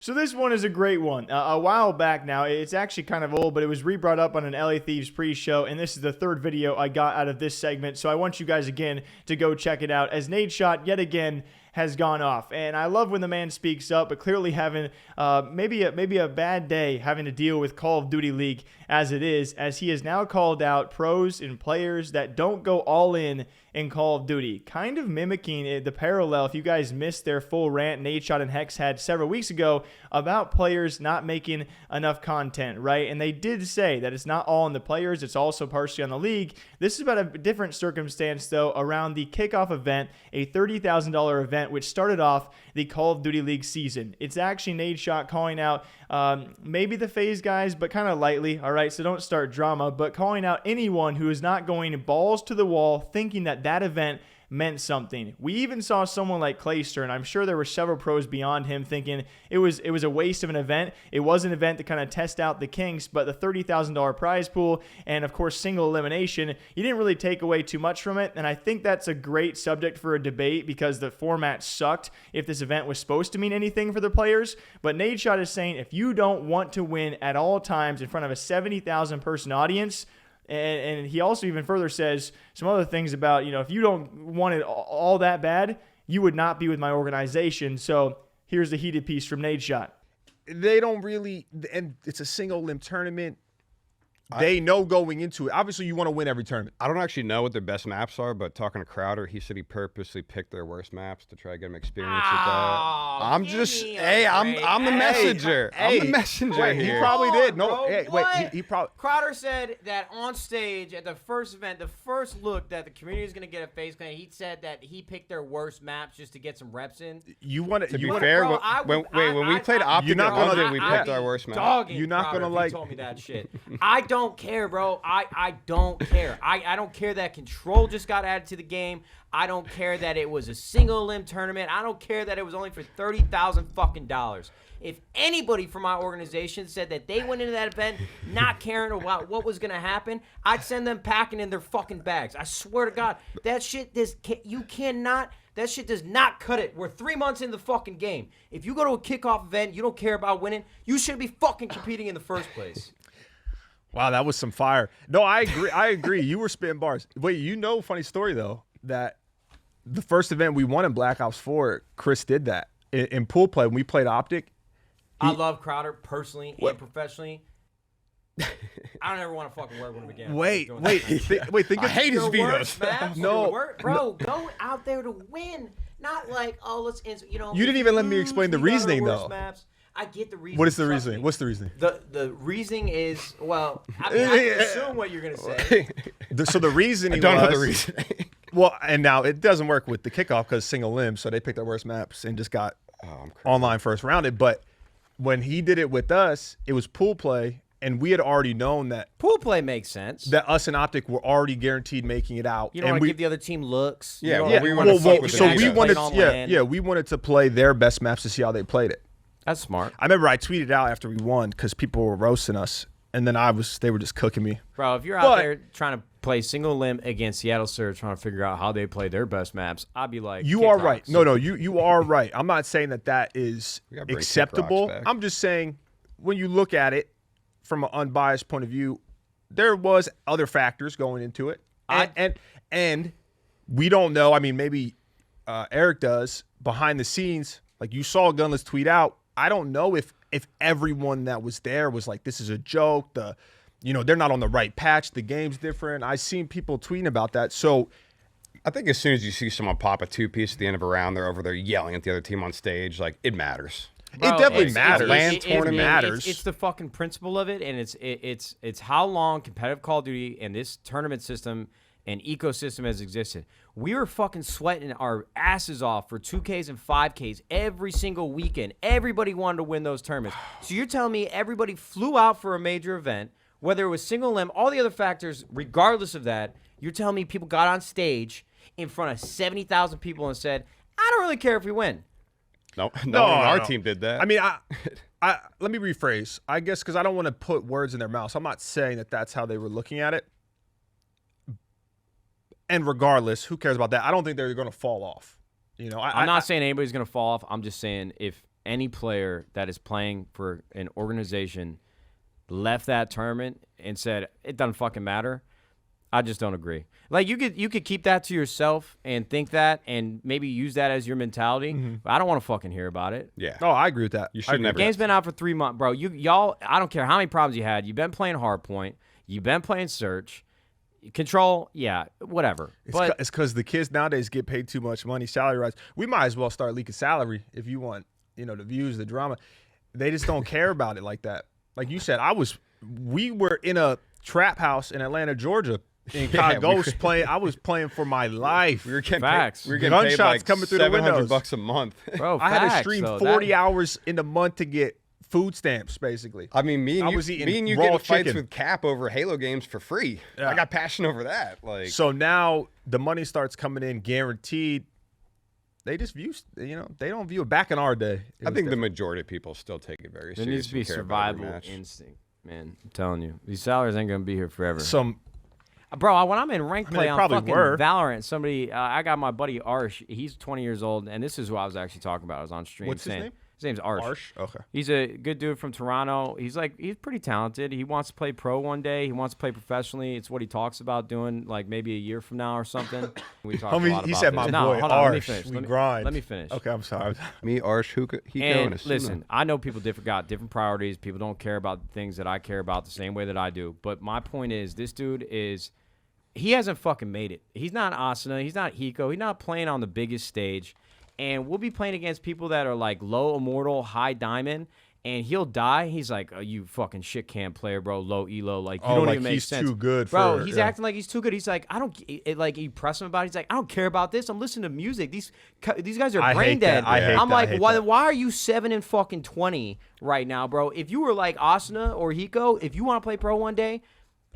So this one is a great one. A while back now, it's actually kind of old, but it was re-brought up on an LA Thieves pre-show, and this is the third video I got out of this segment, so I want you guys again to go check it out, as Nadeshot yet again has gone off. And I love when the man speaks up, but clearly having maybe a bad day having to deal with Call of Duty League as it is, as he has now called out pros and players that don't go all in Call of Duty, kind of mimicking the parallel. If you guys missed their full rant Nadeshot and Hex had several weeks ago about players not making enough content, right? And they did say that it's not all on the players, it's also partially on the league. This is about a different circumstance, though, around the kickoff event, a $30,000 event, which started off the Call of Duty League season. It's actually Nadeshot calling out maybe the FaZe guys, but kind of lightly, all right? So don't start drama, but calling out anyone who is not going balls to the wall thinking that event meant something. We even saw someone like Clayster, and I'm sure there were several pros beyond him thinking it was a waste of an event. It was an event to kind of test out the kinks, but the $30,000 prize pool and, of course, single elimination, you didn't really take away too much from it, and I think that's a great subject for a debate because the format sucked if this event was supposed to mean anything for the players. But Nadeshot is saying if you don't want to win at all times in front of a 70,000 person audience, and he also even further says some other things about, if you don't want it all that bad, you would not be with my organization. So here's the heated piece from Nadeshot. They don't really, and it's a single limb tournament. They know going into it. Obviously, you want to win every tournament. I don't actually know what their best maps are, but talking to Crowder, he said he purposely picked their worst maps to try to get them experience with that. I'm just, I'm the messenger. I'm the messenger Wait, here. he probably did. No, Bro, wait, what? he probably. Crowder said that on stage at the first event, the first look that the community is going to get a FaZe clan, he said that he picked their worst maps just to get some reps in. You want To be to fair, bro, when we played Optic, you're not gonna- we picked our worst map. Dogging You're not Crowder gonna if like- he told me that shit. I don't care, bro. I don't care. I don't care that control just got added to the game. I don't care that it was a single limb tournament. I don't care that it was only for $30,000 fucking dollars. If anybody from my organization said that they went into that event not caring about what was gonna happen, I'd send them packing in their fucking bags. I swear to God, that shit you cannot. That shit does not cut it. We're 3 months in the fucking game. If you go to a kickoff event, you don't care about winning, you should be fucking competing in the first place. Wow, that was some fire. No, I agree. I agree. You were spitting bars. Wait, funny story though, that the first event we won in Black Ops 4, Chris did that in pool play when we played Optic. I love Crowder personally and professionally. I don't ever want to fucking work with him again. Think I hate his Your vetoes. worst maps, bro, go out there to win. Not like, let's, You didn't even let me explain the reasoning though. Maps. I get the reason. What is the reasoning? What's the reasoning? The reasoning is, well, I mean, I can assume what you're gonna say. So the reasoning I don't know was, the reasoning. Well, and now it doesn't work with the kickoff because single limb, so they picked their worst maps and just got online first rounded. But when he did it with us, it was pool play, and we had already known that Pool play makes sense. that us and Optic were already guaranteed making it out. You don't want to give the other team looks. Yeah, You don't we wanna wanna fuck fuck with with the the guys we that wanted, played on land. we wanted to play their best maps to see how they played it. That's smart. I remember I tweeted out after we won because people were roasting us, and then they were just cooking me. Bro, if you're out there trying to play single limb against Seattle Surge, trying to figure out how they play their best maps, I'd be like, You kick are rocks. right. No, you are right. I'm not saying that is gotta bring acceptable. kick rocks back. I'm just saying when you look at it from an unbiased point of view, there was other factors going into it, and we don't know. I mean, maybe Eric does behind the scenes. Like you saw Gunless tweet out. I don't know if everyone that was there was like, this is a joke. They're not on the right patch. The game's different. I've seen people tweeting about that. So I think as soon as you see someone pop a two-piece at the end of a round, they're over there yelling at the other team on stage. Like, it matters. Bro, it definitely it's- matters. LAN tournament matters. It's the fucking principle of it, and it's how long competitive Call of Duty and this tournament system and ecosystem has existed. We were fucking sweating our asses off for 2Ks and 5Ks every single weekend. Everybody wanted to win those tournaments. So you're telling me everybody flew out for a major event, whether it was single limb, all the other factors, regardless of that, you're telling me people got on stage in front of 70,000 people and said, I don't really care if we win. No one on our team did that. I mean, I let me rephrase. I guess because I don't want to put words in their mouths. I'm not saying that that's how they were looking at it. And regardless, who cares about that? I don't think they're going to fall off. I'm not saying anybody's going to fall off. I'm just saying if any player that is playing for an organization left that tournament and said it doesn't fucking matter, I just don't agree. Like you could keep that to yourself and think that and maybe use that as your mentality. But I don't want to fucking hear about it. Yeah. No, I agree with that. You should never. The game's been out for 3 months, bro. Y'all, I don't care how many problems you had. You've been playing Hardpoint. You've been playing Search. Control, yeah, whatever. But It's because the kids nowadays get paid too much money, salary rise. We might as well start leaking salary if you want, the views, the drama. They just don't care about it like that. Like you said, we were in a trap house in Atlanta, Georgia, in COD Ghost playing. I was playing for my life. We were getting Facts. paid, we were getting paid Gunshots like coming through the windows. $700 a month. bro, I had to facts, stream though. 40 hours in a month to get food stamps, basically. I mean, me and was eating you raw get in fights chicken. with Cap over Halo games for free. Yeah. I got passion over that. Like, So now the money starts coming in guaranteed. They just view, they don't view it. Back in our day, it I was think the different. majority of people still take it very There seriously. needs to be care about every survival match. instinct, man. I'm telling you, these salaries ain't gonna be here forever. Some Bro, when I'm in ranked I mean, play they on probably fucking were. Valorant, somebody, I got my buddy Arsh. He's 20 years old, and this is who I was actually talking about. I was on stream. What's his saying, name? His name's Arsh. Arsh. Okay. He's a good dude from Toronto. He's pretty talented. He wants to play pro one day. He wants to play professionally. It's what he talks about doing, like maybe a year from now or something. We talked a lot about he said this. my No, boy hold on, let me Arsh. finish. We Let me- grind. Let me finish. Okay, I'm sorry. Me, Arsh, Hiko, and And Asuna. listen, I know people got different priorities. People don't care about the things that I care about the same way that I do. But my point is, this dude he hasn't fucking made it. He's not Asuna. He's not Hiko. He's not playing on the biggest stage. And we'll be playing against people that are like low immortal, high diamond. And he'll die. He's like, oh, you fucking shit can player, bro. Low elo. Like, you don't like even make he's sense. too good bro, for- he's yeah. acting like he's too good. He's like, you press him about it. He's like, I don't care about this. I'm listening to music. These guys are I brain hate that. dead. I hate I'm that. I like, hate why that. are you 7 and fucking 20 right now, bro? If you were like Asuna or Hiko, if you want to play pro one day,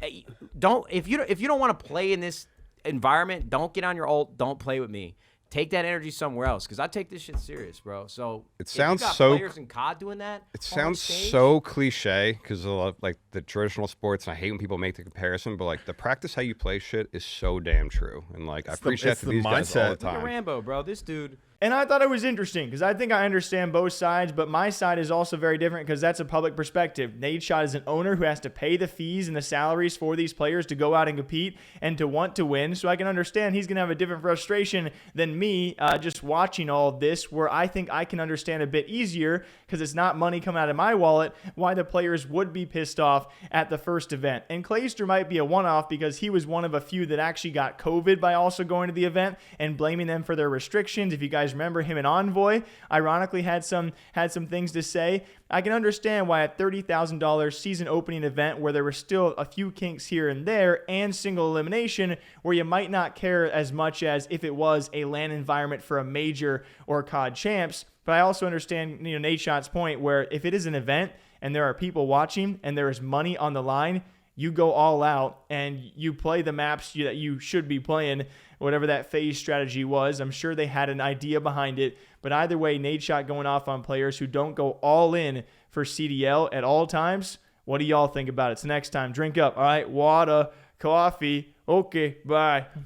if you don't want to play in this environment, don't get on your ult. Don't play with me. Take that energy somewhere else, because I take this shit serious, bro. So It sounds if you got so- players in COD doing that. It on sounds stage, so cliche because of like the traditional sports, and I hate when people make the comparison. But like the practice how you play shit is so damn true, and like I preach that it's to the these guys all the mindset. Look at time. Rambo, bro. This dude. And I thought it was interesting because I think I understand both sides, but my side is also very different because that's a public perspective. Nadeshot is an owner who has to pay the fees and the salaries for these players to go out and compete and to want to win. So I can understand he's going to have a different frustration than me just watching all of this, where I think I can understand a bit easier because it's not money coming out of my wallet, why the players would be pissed off at the first event. And Clayster might be a one-off because he was one of a few that actually got COVID by also going to the event and blaming them for their restrictions. If you guys remember, him and Envoy ironically had some things to say. I can understand why a $30,000 season opening event where there were still a few kinks here and there and single elimination where you might not care as much as if it was a LAN environment for a major or COD champs. But I also understand, Nadeshot's point where if it is an event and there are people watching and there is money on the line, you go all out and you play the maps that you should be playing, whatever that phase strategy was. I'm sure they had an idea behind it. But either way, Nadeshot going off on players who don't go all in for CDL at all times. What do y'all think about it? It's next time. Drink up. All right, water, coffee. Okay, bye.